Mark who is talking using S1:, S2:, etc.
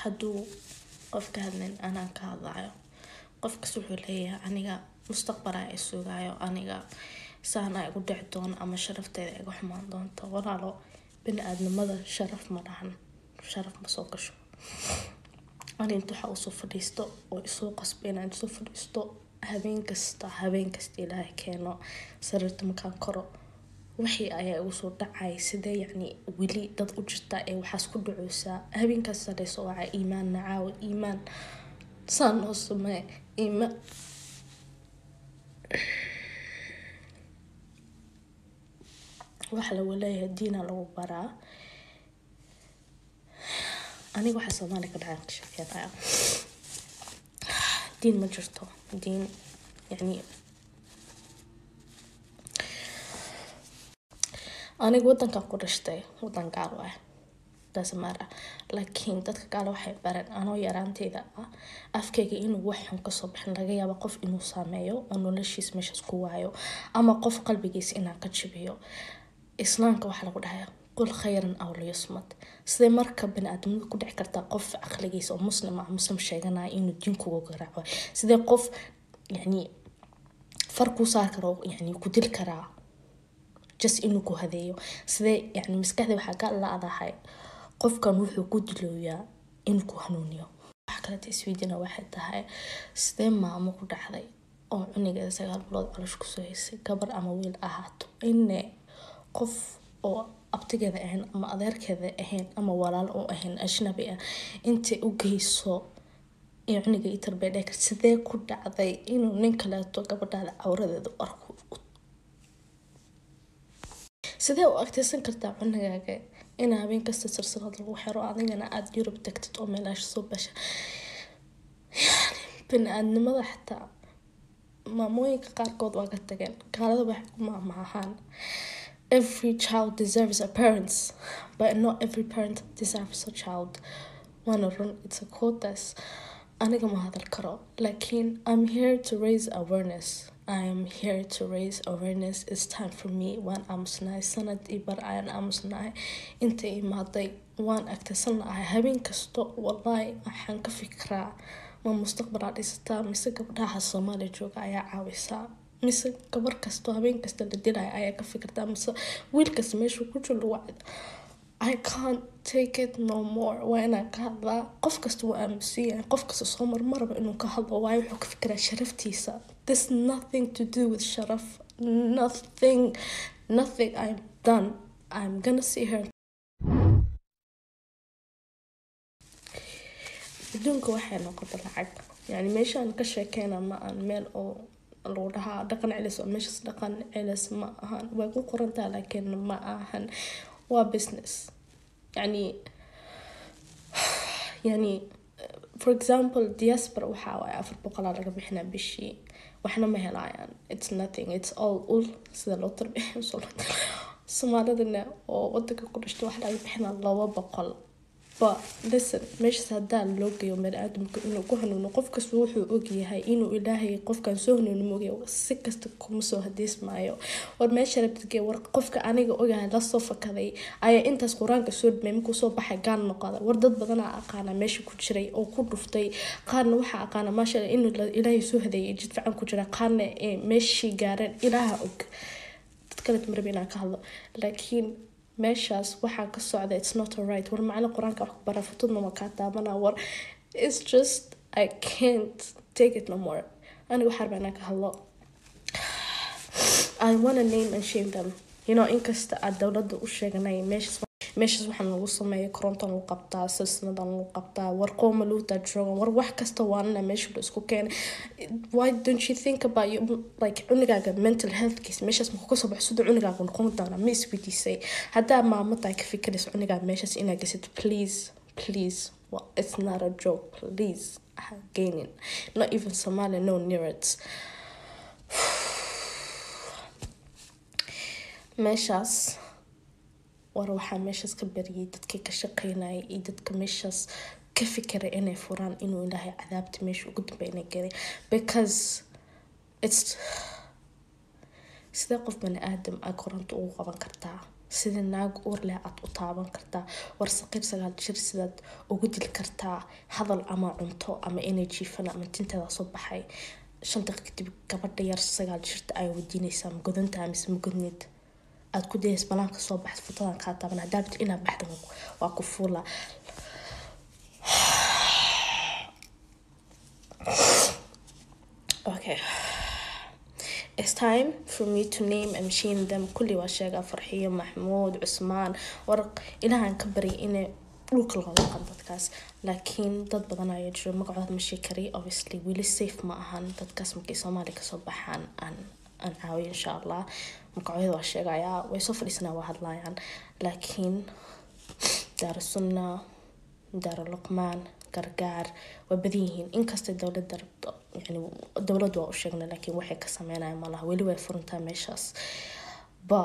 S1: hadduu qofka hadlin anaa ka hadlayo qofkas wuxuu leeyahay aniga mustaqbalaa ay sugaayo aniga saana igu dhici doona ama sharafteeda igu xumaan doonta walaalo bini'aadnimada sharaf ma lahan sharaf ma soo gasho arinta waxa uu soo fadhiisto oo isoo qasbina inuu soo fadhiisto habeen kasta ilaahay keeno sariirta makaan koro wixii ayaa ugu soo dhacay sidee yacni weli dad u jirta ee waxaas ku dhacaysaa habeenkaas soo wacay iimaan nacaaw iimaan saan oo samee iimaan waxa la walaayay diina lagu baraa aniga waxa Soomaali ka dhacay shaqeynaya diin ma jirto diin يعني أنا قوتن كقرشتي قوتن قالوا داسمارة لكن dadka qaar waxay baran anoo yaraanteeda afkayga inuu wax xun ka soo bixin laga yaabo qof inuu saameeyo oo noloshiis meeshaas ku waayo ama qof qalbigiisa inaa ka jabiyo islaamka waxa lagu dhahayaa qul khayran aw liyasmut sidee marka bini'aadamada ku dhici kartaa qof aqligiisa oo muslim sheeganaya inuu diinkugu garaaco sidee qof يعني فرق صار كرو يعني كدل كرا just إنه كهذيو سذي يعني مسكهذي وحاجة لا هذا هاي قف كان وحده كدلو يا إنه كهنونيو حكلت إسويدنا واحد هاي سذي ما مقدر هذي أو إني جالس سجال بلاد على شو كسويس كبر أمويل أهات إنه قف أو أبتجي ذا أهن أما أذر كذا أهن أما ولال أو أهن أجنبية أنت وجيسو يعني جاي تربيتك سذي كل عذي إنه نكلا توقف على عورة أركو سذي وقت سنكرت عنا جاي إنها بين كست سلسلة الوحيرة عظيمة أنا أد يوروب تكتت أمي لاش صوبش يعني بين أن ما حتى ما موي كقارقود وقت تجين قال هذا بحكم معهان every child deserves a parents but not every parent deserves a child وانا run it's a quote أنا كما هذا الكرو لكن I'm here to raise awareness I am here to raise awareness it's time for me وان أمسناي سنة إبر عين أمسناي أنت ماضي وان أكتسلنا هبين كستو والله أحن كفكرة ما مستقبل على الإستاء مثل قبلها الصومالي جوغا يا عاوسا مثل قبر كستو هبين كستو لدينا يا كفكرة مثل ويل كسميش وكل الوعد I can't take it no more وأنا كهذا قف كستو أمسية قف كستو صومر مرة بإنه كهذا واي وحك فكرة شرفتيسا there's nothing to do with شرف nothing I've done I'm gonna see her بدونك واحد نقطة العق يعني ماشي أنا كشكينا ما أن ميل أو الوضعها دقن علس ومش دقن علس ما أهان ويقول قرنتها لكن ما أهان وبزنس يعني for example diaspora وحاوي أفر بقلا لقى بحنا بشي وإحنا ما هلايان it's nothing it's all سيدا لو تربيح سمالة دنا وودك كلشت واحد بحنا الله بقل but listen مش سادان لوجي ومن آدم إنه كهنو نقف كسوحي وأجي هاي إنه إلهي قف كان سهل ونموجي وسكستكم سو هديس معايو ورماشي ربتجي ورقف كأني أجي هذا الصف كذي أي أنت سقران كسود ممكن صوب بحجان نقاط وردت بدنا أقانا ماشي كل شيء أو كل رفتي قارن وحى أقانا ماشي إنه إلهي سو هذي جد فعن كل شيء قارن ماشي جارن إله أج تتكلم مربينا كهذا لكن meeshaas waxaa ka socda it's not alright war macna quraanka wax bara futudna ma ka taabana war it's just I can't take it no more aniga waxaan rabaa ka hadlo I want to name and shame them you know in kasta aad dawladda u sheeganay meeshaas waxaan lagu sameeyay korontan lagu qabtaa silsiladan lagu qabtaa war qooma luuta joogan war wax kasta waana meesha la isku keenay why don't you think about you like unigaaga mental health case meeshaas ma ku soo baxso unigaaga noqon doona ma isweydiisay hadaa maamada ka fikirayso unigaaga meeshaas inaad gasid please well, it's not a joke please gaining not even Somali no near it meeshaas war waxaa meeshaas ka bariyay dadkii ka shaqeynayay iyo dadka meeshaas ka fikiray inay furaan inuu ilaahay cadaabta meesha ugu dambeeyay galay because it's sida qof bani aadam koronto ugu qaban kartaa sida naag uur leh aad u taaban kartaa war saqiir 9 jir sidaad ugu dili kartaa hadal ama cunto ama energy fana ama tintada soo baxay 5 daqiiqo kadib gabadha yar 9 jirta ay wadiinaysaa ma godantaa mise ma godnid aad ku days balaanka soo baxd futadan ka taaban hadaad inaad baxdo waa ku fuula okay. It's time for me to name and mention them kulli waa sheega Farxiyo Maxmuud Cusmaan warq ilahan ka bari inay dhulka looga qandadkaas laakiin dad badan ayaa jiro magacooda ma sheekari obviously wili safe ma ahan dadkaas markay Soomaali ka soo baxaan aan caawiyo insha Allah magacooda waa sheegaya way soo fadhiisana waa hadlayaan laakiin Daar Sunna Daar Luqmaan gargaar waa badan yihiin inkasta dawladda rabto yani dawladdu waa u sheegnaa laakiin waxay ka sameynayaan malaha wali way furantaa meeshaas ba